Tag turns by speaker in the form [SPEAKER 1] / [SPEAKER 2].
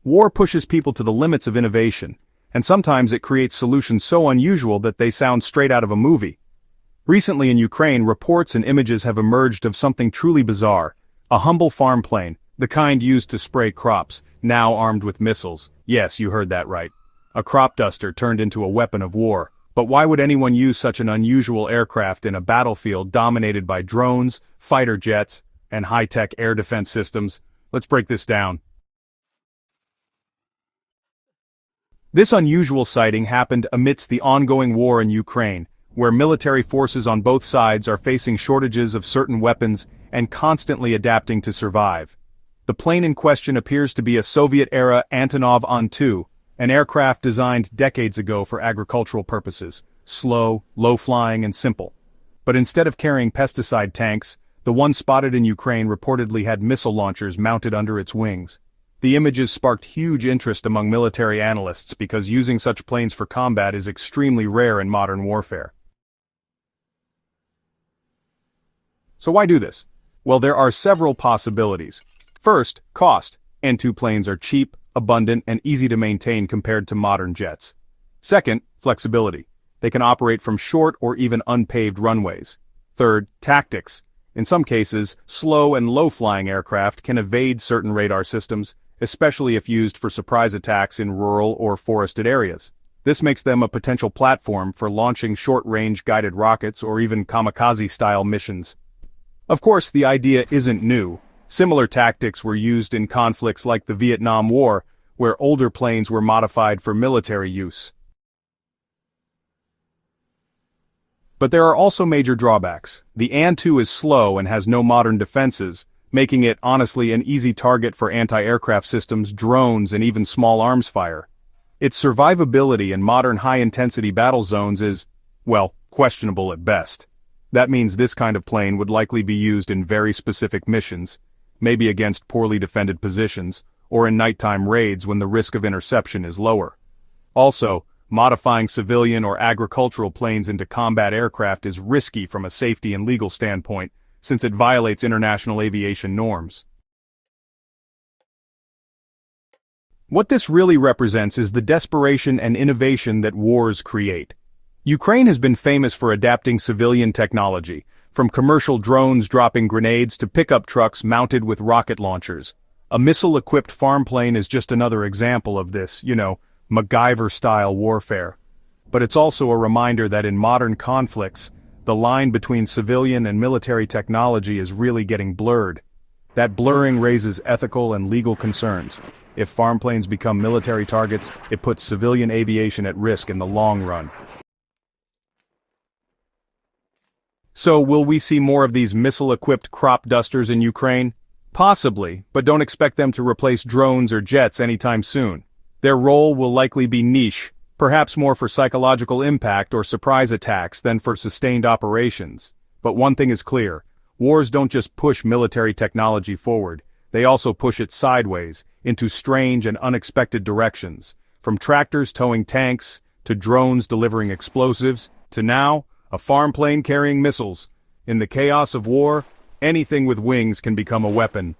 [SPEAKER 1] War pushes people to the limits of innovation, and sometimes it creates solutions so unusual that they sound straight out of a movie. Recently in Ukraine, reports and images have emerged of something truly bizarre: a humble farm plane, the kind used to spray crops, now armed with missiles. Yes, you heard that right. A crop duster turned into a weapon of war. But why would anyone use such an unusual aircraft in a battlefield dominated by drones, fighter jets, and high-tech air defense systems? Let's break this down. This unusual sighting happened amidst the ongoing war in Ukraine, where military forces on both sides are facing shortages of certain weapons and constantly adapting to survive. The plane in question appears to be a Soviet-era Antonov An-2, an aircraft designed decades ago for agricultural purposes, slow, low-flying, and simple. But instead of carrying pesticide tanks, the one spotted in Ukraine reportedly had missile launchers mounted under its wings. The images sparked huge interest among military analysts because using such planes for combat is extremely rare in modern warfare. So why do this? Well, there are several possibilities. First, cost. An-2 planes are cheap, abundant, and easy to maintain compared to modern jets. Second, flexibility. They can operate from short or even unpaved runways. Third, tactics. In some cases, slow and low-flying aircraft can evade certain radar systems, especially if used for surprise attacks in rural or forested areas. This makes them a potential platform for launching short-range guided rockets or even kamikaze-style missions. Of course, the idea isn't new. Similar tactics were used in conflicts like the Vietnam War, where older planes were modified for military use. But there are also major drawbacks. The An-2 is slow and has no modern defenses, making it honestly an easy target for anti-aircraft systems, drones, and even small arms fire. Its survivability in modern high-intensity battle zones is, well, questionable at best. That means this kind of plane would likely be used in very specific missions, maybe against poorly defended positions, or in nighttime raids when the risk of interception is lower. Also, modifying civilian or agricultural planes into combat aircraft is risky from a safety and legal standpoint, since it violates international aviation norms. What this really represents is the desperation and innovation that wars create. Ukraine has been famous for adapting civilian technology, from commercial drones dropping grenades to pickup trucks mounted with rocket launchers. A missile-equipped farm plane is just another example of this, MacGyver-style warfare. But it's also a reminder that in modern conflicts, the line between civilian and military technology is really getting blurred. That blurring raises ethical and legal concerns. If farm planes become military targets, it puts civilian aviation at risk in the long run. So, will we see more of these missile-equipped crop dusters in Ukraine? Possibly, but don't expect them to replace drones or jets anytime soon. Their role will likely be niche, perhaps more for psychological impact or surprise attacks than for sustained operations. But one thing is clear: wars don't just push military technology forward, they also push it sideways, into strange and unexpected directions. From tractors towing tanks, to drones delivering explosives, to now, a farm plane carrying missiles. In the chaos of war, anything with wings can become a weapon.